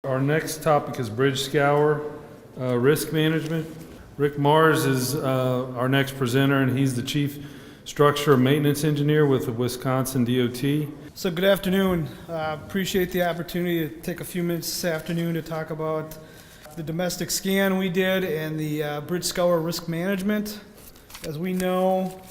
Our next topic is bridge scour, risk management. Rick Morz is our next presenter, and he's the Chief Structure Maintenance Engineer with the Wisconsin DOT. So good afternoon. Appreciate the opportunity to take a few minutes this afternoon to talk about the domestic scan we did and the bridge scour risk management. As we know,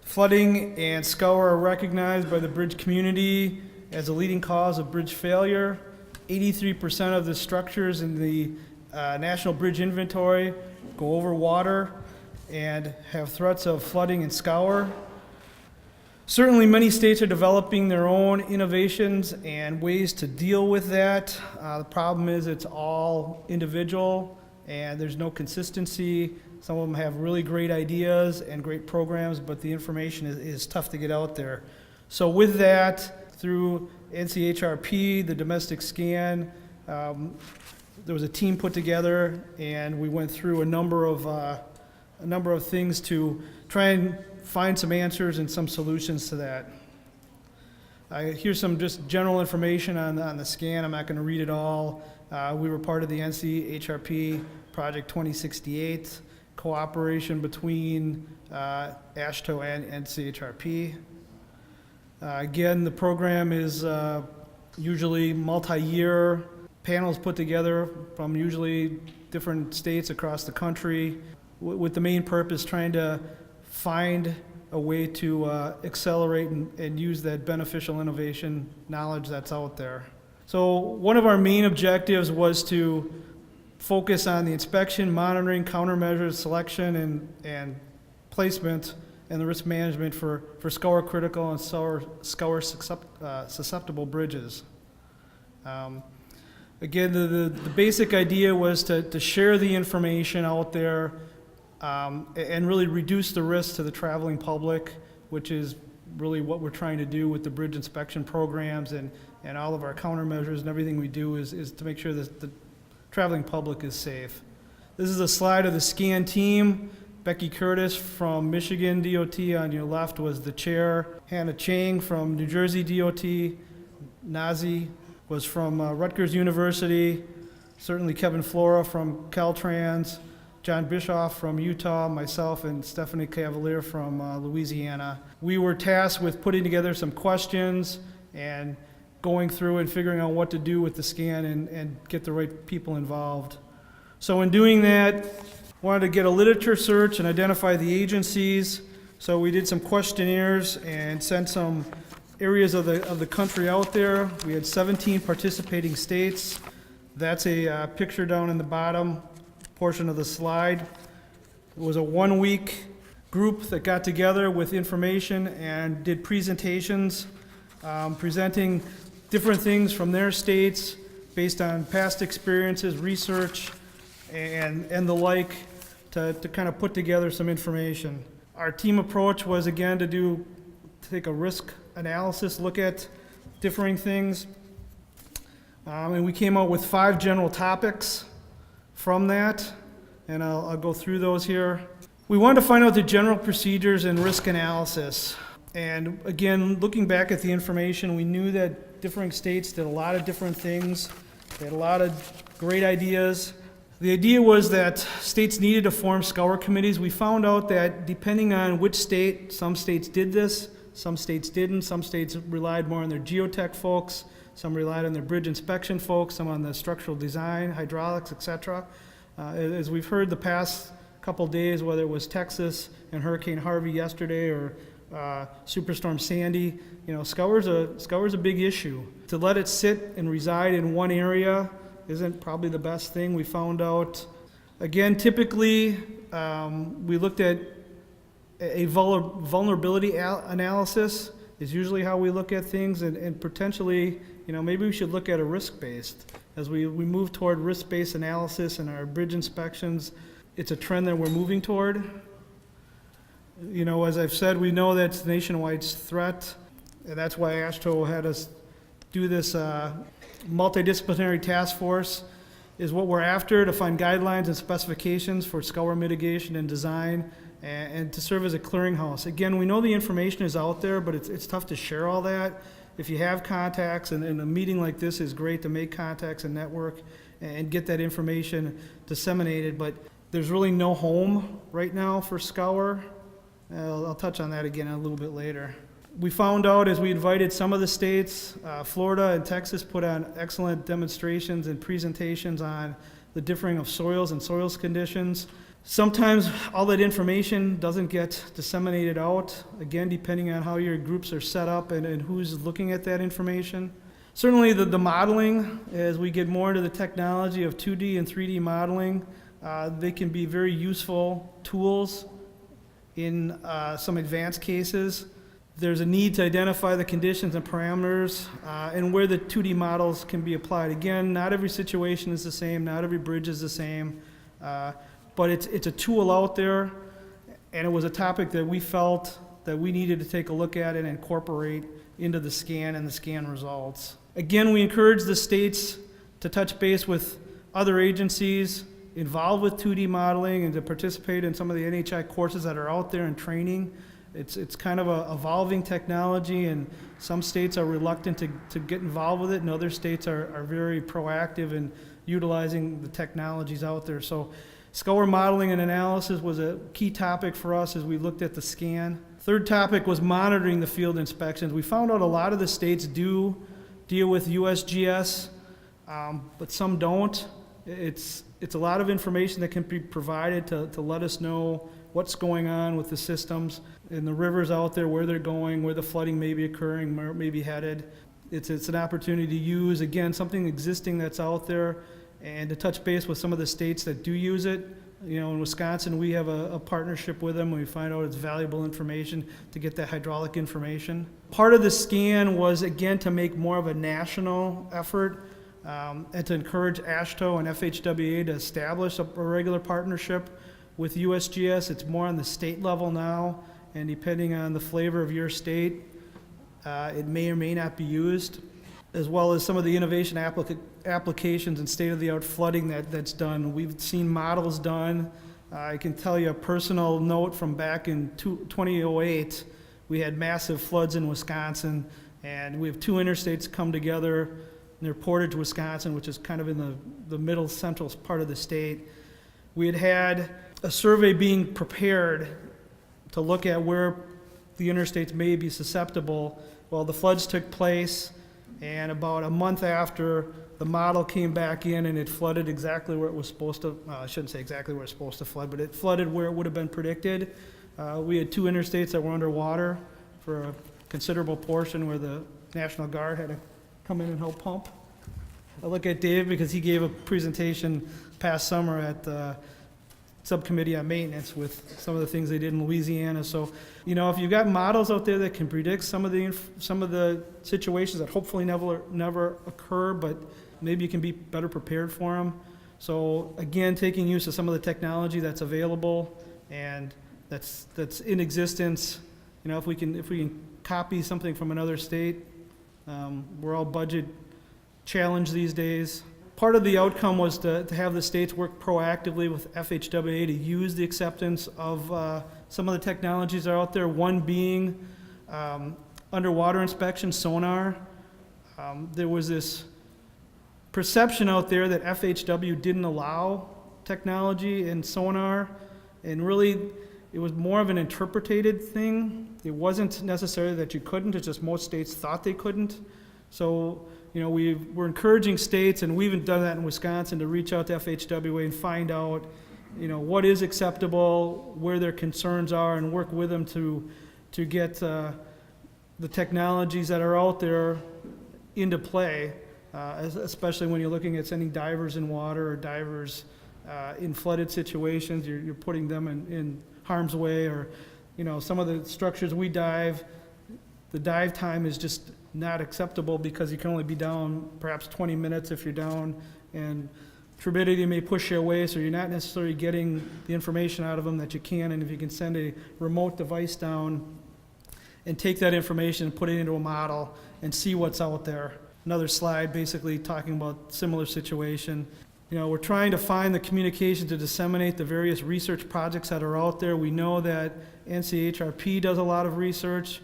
flooding and scour are recognized by the bridge community as a leading cause of bridge failure. 83% of the structures in the National Bridge Inventory go over water and have threats of flooding and scour. Certainly many states are developing their own innovations and ways to deal with that. The problem is it's all individual and there's no consistency. Some of them have really great ideas and great programs, but the information is tough to get out there. So with that, through NCHRP, the domestic scan, there was a team put together, and we went through a number of things to try and find some answers and some solutions to that. Here's some just general information on the scan. I'm not going to read it all. We were part of the NCHRP Project 2068, cooperation between AASHTO and NCHRP. Again, the program is usually multi-year, panels put together from usually different states across the country with the main purpose trying to find a way to accelerate and use that beneficial innovation knowledge that's out there. So one of our main objectives was to focus on the inspection, monitoring, countermeasures, selection, and placement, and the risk management for scour critical and scour susceptible bridges. Again, the basic idea was to share the information out there and really reduce the risk to the traveling public, which is really what we're trying to do with the bridge inspection programs and all of our countermeasures and everything we do is to make sure that the traveling public is safe. This is a slide of the SCAN team. Becky Curtis from Michigan DOT on your left was the chair. Hannah Chang from New Jersey DOT. Nazi was from Rutgers University. Certainly Kevin Flora from Caltrans. John Bischoff from Utah. Myself and Stephanie Cavalier from Louisiana. We were tasked with putting together some questions and going through and figuring out what to do with the scan and get the right people involved. So in doing that, wanted to get a literature search and identify the agencies. So we did some questionnaires and sent some areas of the country out there. We had 17 participating states. That's a picture down in the bottom portion of the slide. It was a 1-week group that got together with information and did presentations, presenting different things from their states based on past experiences, research, and the like, to kind of put together some information. Our team approach was, again, to take a risk analysis, look at differing things, and we came out with 5 general topics from that, and I'll go through those here. We wanted to find out the general procedures and risk analysis. And again, looking back at the information, we knew that different states did a lot of different things. They had a lot of great ideas. The idea was that states needed to form scour committees. We found out that depending on which state, some states did this, some states didn't. Some states relied more on their geotech folks, some relied on their bridge inspection folks, some on the structural design, hydraulics, etc. As we've heard the past couple days, whether it was Texas and Hurricane Harvey yesterday or Superstorm Sandy, scour's a big issue. To let it sit and reside in one area isn't probably the best thing. We found out, again, typically we looked at a vulnerability analysis is usually how we look at things, and potentially, maybe we should look at a risk-based. As we move toward risk-based analysis in our bridge inspections, it's a trend that we're moving toward. As I've said, we know that's a nationwide threat, and that's why AASHTO had us do this multidisciplinary task force, is what we're after, to find guidelines and specifications for scour mitigation and design, and to serve as a clearinghouse. Again, we know the information is out there, but it's tough to share all that. if you have contacts, and a meeting like this is great to make contacts and network and get that information disseminated, but there's really no home right now for Scour. I'll touch on that again a little bit later. We found out as we invited some of the states, Florida and Texas put on excellent demonstrations and presentations on the differing of soils and soils conditions. Sometimes all that information doesn't get disseminated out, again, depending on how your groups are set up and who's looking at that information. Certainly the modeling, as we get more into the technology of 2D and 3D modeling, they can be very useful tools in some advanced cases. There's a need to identify the conditions and parameters and where the 2D models can be applied. Again, not every situation is the same, not every bridge is the same, but it's a tool out there, and it was a topic that we felt that we needed to take a look at and incorporate into the scan and the scan results. Again, we encourage the states to touch base with other agencies involved with 2D modeling and to participate in some of the NHI courses that are out there in training. It's kind of a evolving technology, and some states are reluctant to get involved with it, and other states are very proactive in utilizing the technologies out there. So Scour modeling and analysis was a key topic for us as we looked at the scan. Third topic was monitoring the field inspections. We found out a lot of the states do deal with USGS, but some don't. It's a lot of information that can be provided to let us know what's going on with the systems and the rivers out there, where they're going, where the flooding may be occurring, where it may be headed. It's an opportunity to use, again, something existing that's out there and to touch base with some of the states that do use it. You know, in Wisconsin, we have a partnership with them. We find out it's valuable information to get that hydraulic information. Part of the scan was, again, to make more of a national effort and to encourage AASHTO and FHWA to establish a regular partnership with USGS. It's more on the state level now, and depending on the flavor of your state, it may or may not be used, as well as some of the innovation applications and state-of-the-art flooding that's done. We've seen models done. I can tell you a personal note from back in 2008. We had massive floods in Wisconsin, and we have two interstates come together near Portage, Wisconsin, which is kind of in the middle central part of the state. We had a survey being prepared to look at where the interstates may be susceptible. Well, the floods took place, and about a month after, the model came back in and it flooded exactly where it was supposed to. I shouldn't say exactly where it's supposed to flood, but it flooded where it would have been predicted. We had two interstates that were underwater for a considerable portion where the National Guard had to come in and help pump. I look at Dave because he gave a presentation past summer at the subcommittee on maintenance with some of the things they did in Louisiana. So, you know, if you've got models out there that can predict some of the situations that hopefully never occur, but maybe you can be better prepared for them. So again, taking use of some of the technology that's available and that's in existence. You know, if we can copy something from another state, we're all budget challenged these days. Part of the outcome was to have the states work proactively with FHWA to use the acceptance of some of the technologies that are out there, one being underwater inspection, sonar. There was this perception out there that FHW didn't allow technology in sonar, and really it was more of an interpreted thing. It wasn't necessarily that you couldn't, it's just most states thought they couldn't. So, you know, we're encouraging states, and we've even done that in Wisconsin, to reach out to FHWA and find out, you know, what is acceptable, where their concerns are, and work with them to get the technologies that are out there into play, especially when you're looking at sending divers in water or divers in flooded situations. You're putting them in harm's way, or, you know, some of the structures we dive, the dive time is just not acceptable because you can only be down perhaps 20 minutes if you're down, and turbidity may push you away, so you're not necessarily getting the information out of them that you can. And if you can send a remote device down and take that information and put it into a model and see what's out there. Another slide basically talking about similar situation. You know, we're trying to find the communication to disseminate the various research projects that are out there. We know that NCHRP does a lot of research.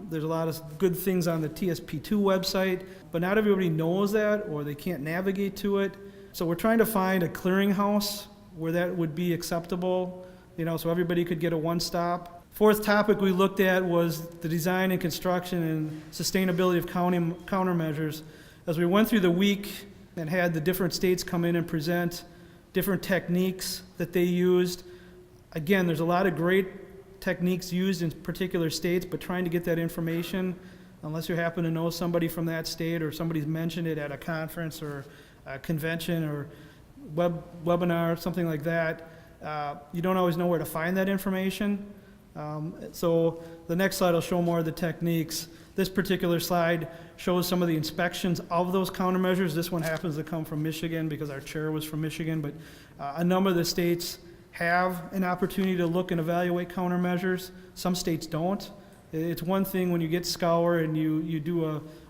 There's a lot of good things on the TSP2 website, but not everybody knows that or they can't navigate to it. So we're trying to find a clearinghouse where that would be acceptable, so everybody could get a one-stop. Fourth topic we looked at was the design and construction and sustainability of countermeasures. As we went through the week and had the different states come in and present different techniques that they used, again, there's a lot of great techniques used in particular states, but trying to get that information, unless you happen to know somebody from that state or somebody's mentioned it at a conference or a convention or webinar, something like that, you don't always know where to find that information. So the next slide will show more of the techniques. This particular slide shows some of the inspections of those countermeasures. This one happens to come from Michigan because our chair was from Michigan, but a number of the states have an opportunity to look and evaluate countermeasures. Some states don't. It's one thing when you get Scour and you do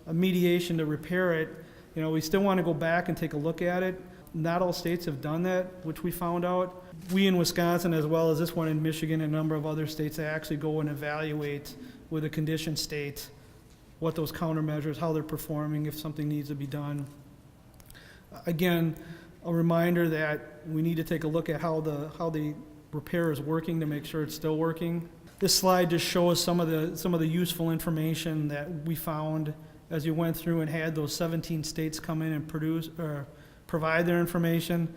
a mediation to repair it, we still want to go back and take a look at it. Not all states have done that, which we found out. We in Wisconsin, as well as this one in Michigan and a number of other states, they actually go and evaluate with a condition state what those countermeasures, how they're performing, if something needs to be done. Again, a reminder that we need to take a look at how the repair is working to make sure it's still working. This slide just shows some of the useful information that we found as you went through and had those 17 states come in and provide their information.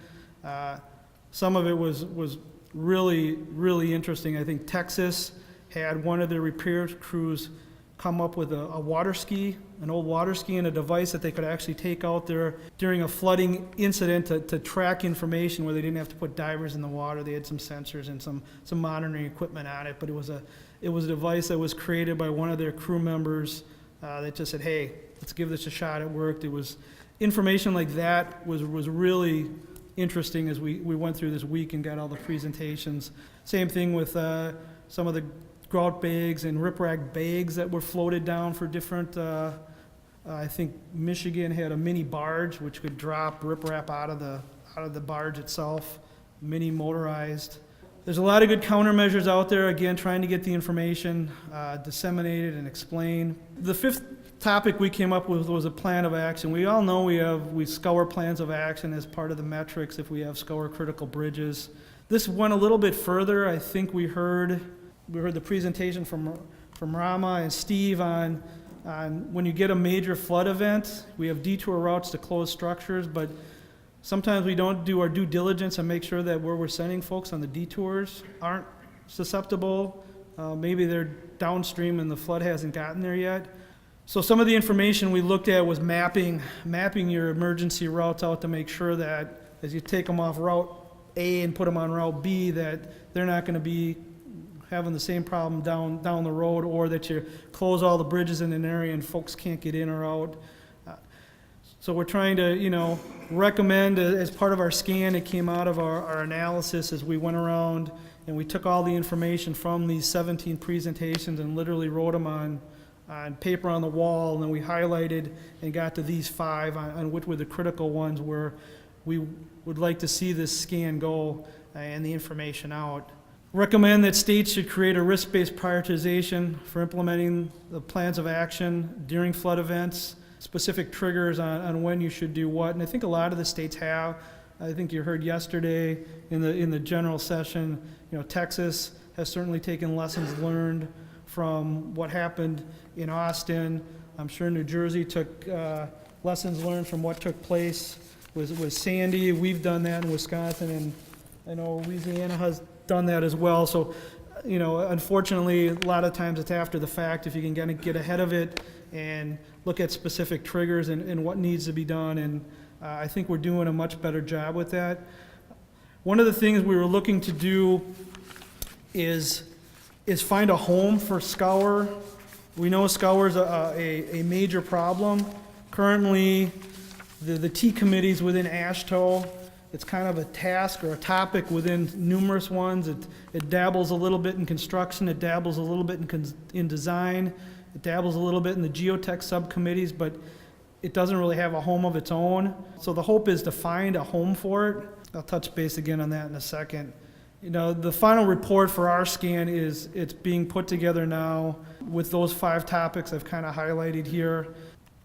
Some of it was really, really interesting. I think Texas had one of their repair crews come up with an old water ski and a device that they could actually take out there during a flooding incident to track information where they didn't have to put divers in the water. They had some sensors and some monitoring equipment on it, but it was a device that was created by one of their crew members that just said, hey, let's give this a shot. It worked. It was information like that was really interesting as we went through this week and got all the presentations. Same thing with some of the grout bags and riprap bags that were floated down for different, I think Michigan had a mini barge which could drop riprap out of the barge itself, mini motorized. There's a lot of good countermeasures out there, again, trying to get the information disseminated and explained. The fifth topic we came up with was a plan of action. We all know we Scour plans of action as part of the metrics if we have Scour critical bridges. This went a little bit further. I think we heard the presentation from Rama and Steve on when you get a major flood event, we have detour routes to closed structures, but sometimes we don't do our due diligence and make sure that where we're sending folks on the detours aren't susceptible. Maybe they're downstream and the flood hasn't gotten there yet. So some of the information we looked at was mapping your emergency routes out to make sure that as you take them off Route A and put them on Route B, that they're not going to be having the same problem down the road, or that you close all the bridges in an area and folks can't get in or out. So we're trying to, recommend as part of our scan. It came out of our analysis as we went around and we took all the information from these 17 presentations and literally wrote them on paper on the wall, and then we highlighted and got to these 5 on which were the critical ones where we would like to see this scan go and the information out. Recommend that states should create a risk-based prioritization for implementing the plans of action during flood events, specific triggers on when you should do what, and I think a lot of the states have. I think you heard yesterday in the general session, Texas has certainly taken lessons learned from what happened in Austin. I'm sure New Jersey took lessons learned from what took place with Sandy. We've done that in Wisconsin, and I know Louisiana has done that as well. So, unfortunately, a lot of times it's after the fact if you can kind of get ahead of it and look at specific triggers and what needs to be done, and I think we're doing a much better job with that. One of the things we were looking to do is find a home for Scour. We know Scour is a major problem. Currently, the T committees within AASHTO, it's kind of a task or a topic within numerous ones. It dabbles a little bit in construction, it dabbles a little bit in design, it dabbles a little bit in the geotech subcommittees, but it doesn't really have a home of its own. So the hope is to find a home for it. I'll touch base again on that in a second. The final report for our scan it's being put together now with those 5 topics I've kind of highlighted here.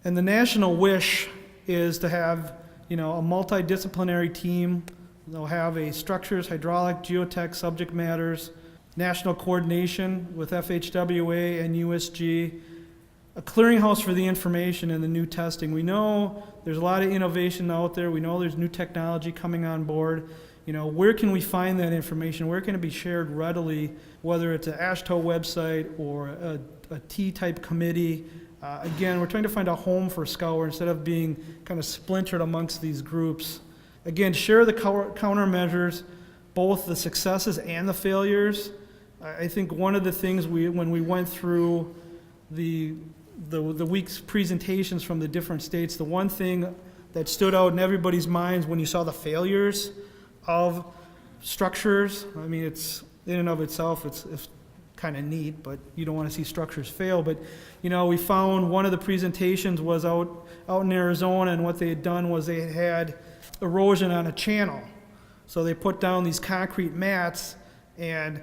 And the national wish is to have, a multidisciplinary team. They'll have a structures, hydraulic, geotech, subject matters, national coordination with FHWA and USG, a clearinghouse for the information and the new testing. We know there's a lot of innovation out there. We know there's new technology coming on board. Where can we find that information? Where can it be shared readily, whether it's an AASHTO website or a T-type committee? Again, we're trying to find a home for Scour instead of being kind of splintered amongst these groups. Again, share the countermeasures, both the successes and the failures. I think one of the things when we went through the week's presentations from the different states, the one thing that stood out in everybody's minds when you saw the failures of structures, I mean, it's in and of itself, it's kind of neat, but you don't want to see structures fail. But we found one of the presentations was out in Arizona, and what they had done was they had erosion on a channel. So they put down these concrete mats, and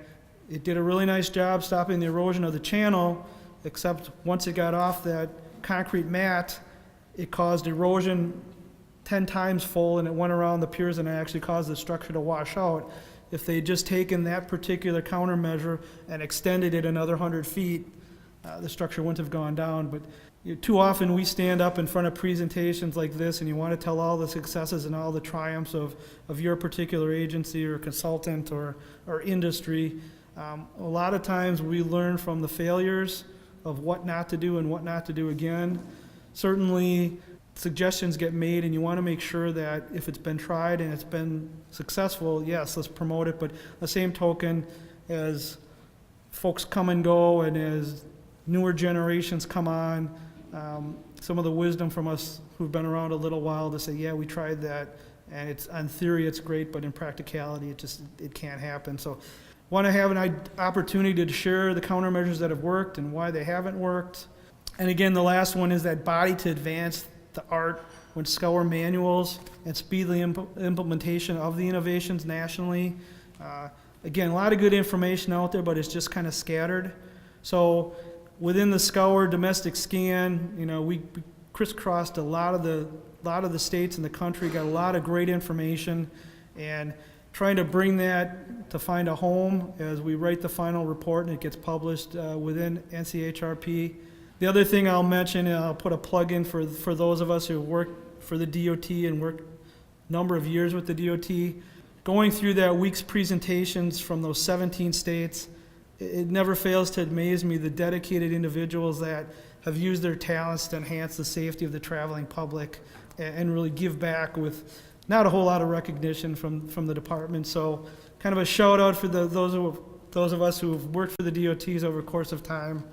it did a really nice job stopping the erosion of the channel, except once it got off that concrete mat, it caused erosion 10 times full, and it went around the piers, and it actually caused the structure to wash out. If they'd just taken that particular countermeasure and extended it another 100 feet, the structure wouldn't have gone down. But too often we stand up in front of presentations like this, and you want to tell all the successes and all the triumphs of your particular agency or consultant or industry. A lot of times we learn from the failures of what not to do and what not to do again. Certainly suggestions get made, and you want to make sure that if it's been tried and it's been successful, yes, let's promote it. But the same token, as folks come and go and as newer generations come on, some of the wisdom from us who've been around a little while to say, yeah, we tried that, and it's on theory it's great, but in practicality it can't happen. So want to have an opportunity to share the countermeasures that have worked and why they haven't worked. And again, the last one is that body to advance the art when Scour manuals and speed the implementation of the innovations nationally. Again, a lot of good information out there, but it's just kind of scattered. So within the Scour domestic scan, we crisscrossed a lot of the states in the country, got a lot of great information, and trying to bring that to find a home as we write the final report and it gets published within NCHRP. The other thing I'll mention, and I'll put a plug in for those of us who work for the DOT and work a number of years with the DOT, going through that week's presentations from those 17 states, it never fails to amaze me the dedicated individuals that have used their talents to enhance the safety of the traveling public and really give back with not a whole lot of recognition from the department. So kind of a shout out for those of us who have worked for the DOTs over the course of time.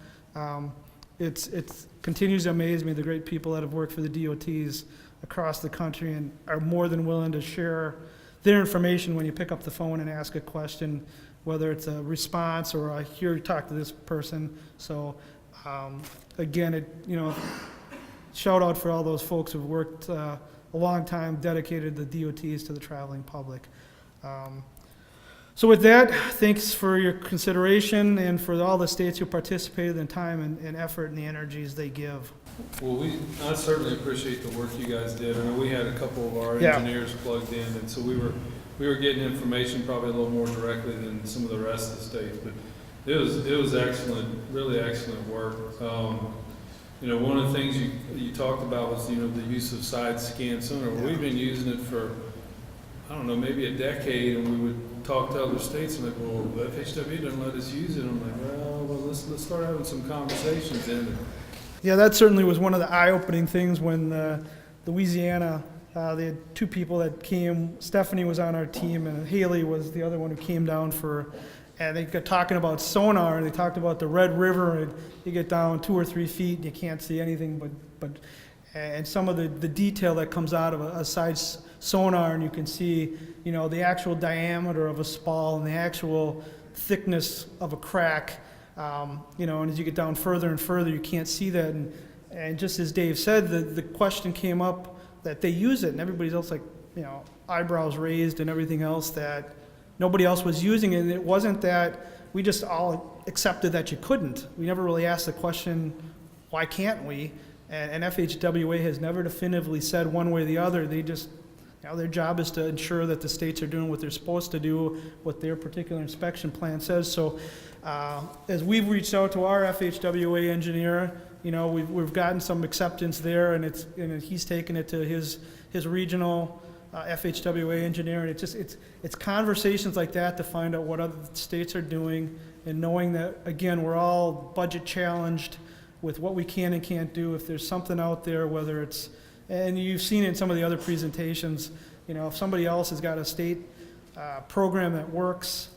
It continues to amaze me, the great people that have worked for the DOTs across the country and are more than willing to share their information when you pick up the phone and ask a question, whether it's a response or I hear you talk to this person. So again, shout out for all those folks who've worked a long time, dedicated the DOTs to the traveling public. So with that, thanks for your consideration and for all the states who participated in time and effort and the energies they give. Well, I certainly appreciate the work you guys did. I know we had a couple of our engineers plugged in, and so we were getting information probably a little more directly than some of the rest of the states. But it was excellent, really excellent work. One of the things you talked about was the use of side scan sonar. Well, we've been using it for maybe a decade, and we would talk to other states and like, well, the FHWA doesn't let us use it. I'm like, well, let's start having some conversations in. Yeah, that certainly was one of the eye-opening things when Louisiana, they had 2 people that came. Stephanie was on our team, and Haley was the other one who came down and they got talking about sonar, and they talked about the Red River, and you get down 2 or 3 feet, and you can't see anything and some of the detail that comes out of a side sonar, and you can see, the actual diameter of a spall and the actual thickness of a crack, and as you get down further and further, you can't see that. And just as Dave said, the question came up that they use it, and everybody's else eyebrows raised and everything else, that nobody else was using it, and it wasn't that we just all accepted that you couldn't. We never really asked the question, why can't we? And FHWA has never definitively said one way or the other. They just, their job is to ensure that the states are doing what they're supposed to do, what their particular inspection plan says. So as we've reached out to our FHWA engineer, we've gotten some acceptance there, and he's taken it to his regional FHWA engineer, and it's conversations like that to find out what other states are doing, and knowing that, again, we're all budget challenged with what we can and can't do. If there's something out there, whether it's, and you've seen it in some of the other presentations, if somebody else has got a state program that works,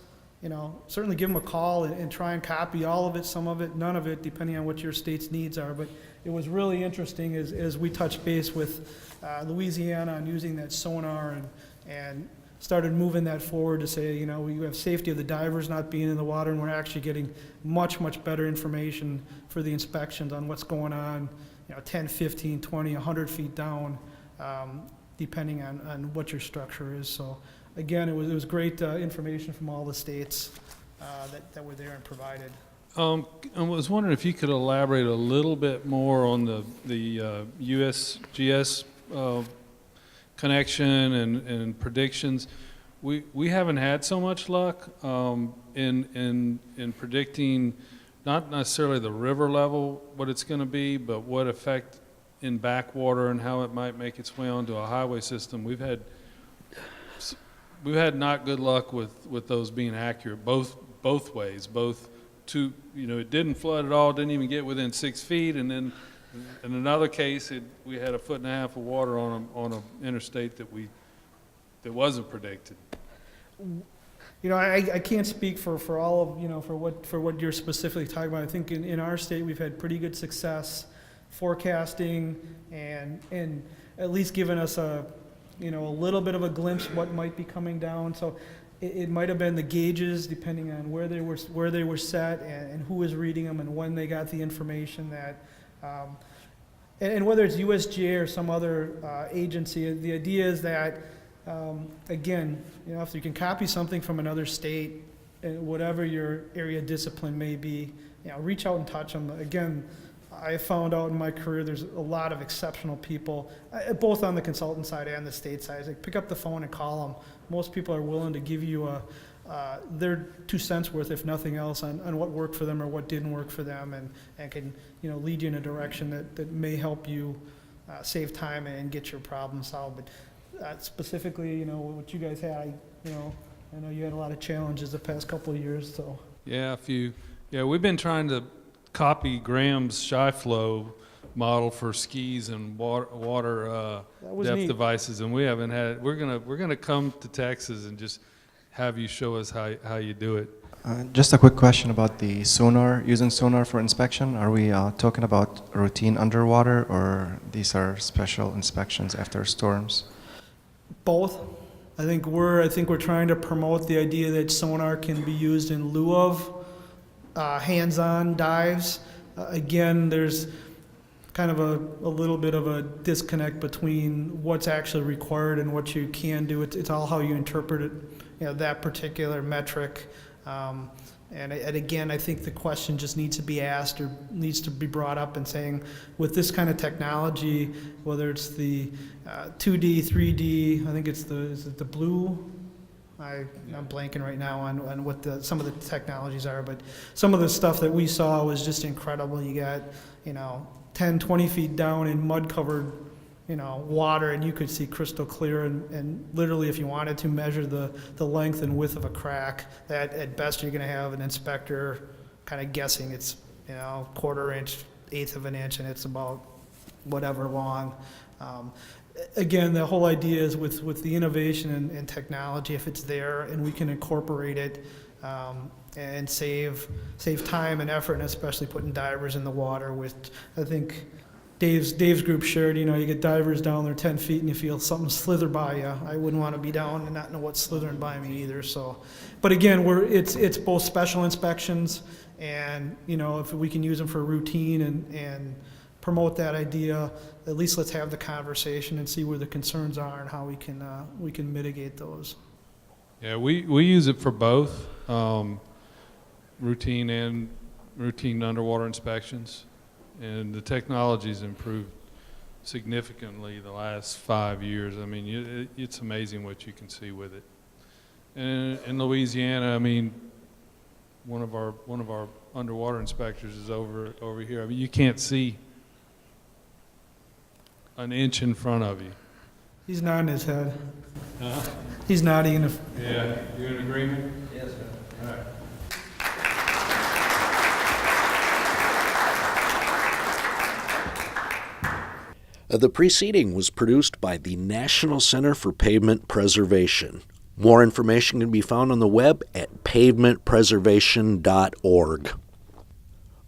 certainly give them a call and try and copy all of it, some of it, none of it, depending on what your state's needs are. But it was really interesting as we touched base with Louisiana on using that sonar and started moving that forward to say, we have safety of the divers not being in the water, and we're actually getting much, much better information for the inspections on what's going on, 10, 15, 20, 100 feet down, depending on what your structure is. So again, it was great information from all the states that were there and provided. I was wondering if you could elaborate a little bit more on the USGS connection and predictions. We haven't had so much luck in predicting not necessarily the river level, what it's going to be, but what effect in backwater and how it might make its way onto a highway system. We've had not good luck with those being accurate both ways. It didn't flood at all, didn't even get within 6 feet, and then in another case, we had 1.5 feet of water on an interstate that wasn't predicted. I can't speak for all of, for what you're specifically talking about. I think in our state, we've had pretty good success forecasting and at least giving us a little bit of a glimpse what might be coming down. So it might have been the gauges, depending on where they were set and who was reading them and when they got the information that, and whether it's USGS or some other agency, the idea is that, again, if you can copy something from another state, whatever your area of discipline may be, reach out and touch them. Again, I found out in my career there's a lot of exceptional people, both on the consultant side and the state side. It's like, pick up the phone and call them. Most people are willing to give you their 2 cents worth, if nothing else, on what worked for them or what didn't work for them, and can lead you in a direction that may help you save time and get your problem solved. But specifically, what you guys had, I know you had a lot of challenges the past couple of years. So yeah, we've been trying to copy Graham's shy flow model for skis and water depth neat. devices, and we haven't had. We're gonna come to Texas and just have you show us how you do it. Just a quick question about the sonar, using sonar for inspection. Are we talking about routine underwater, or these are special inspections after storms? both. I think we're trying to promote the idea that sonar can be used in lieu of hands-on dives. Again, there's kind of a little bit of a disconnect between what's actually required and what you can do. It's all how you interpret it, that particular metric. And again, I think the question just needs to be asked or needs to be brought up and saying, with this kind of technology, whether it's the 2D, 3D, I think is it the blue? I'm blanking right now on what some of the technologies are, but some of the stuff that we saw was just incredible. You got, 10, 20 feet down in mud-covered, water, and you could see crystal clear, and literally, if you wanted to measure the length and width of a crack, that at best you're going to have an inspector kind of guessing it's, quarter inch, eighth of an inch, and it's about whatever long. Again, the whole idea is with the innovation and technology, if it's there and we can incorporate it and save time and effort, and especially putting divers in the water, which I think Dave's group shared, you get divers down there 10 feet and you feel something slither by you. I wouldn't want to be down and not know what's slithering by me either. So, but again, it's both special inspections and, if we can use them for routine and promote that idea, at least let's have the conversation and see where the concerns are and how we can mitigate those. Yeah, we use it for both, routine underwater inspections, and the technology's improved significantly the last 5 years. I mean, it's amazing what you can see with it. And in Louisiana, I mean, one of our underwater inspectors is over here. I mean, you can't see an inch in front of you. He's nodding his head. Huh? He's nodding. Yeah, you in agreement? Yes, sir. All right. The preceding was produced by the National Center for Pavement Preservation. More information can be found on the web at pavementpreservation.org.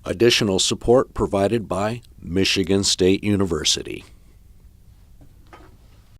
Additional support provided by Michigan State University.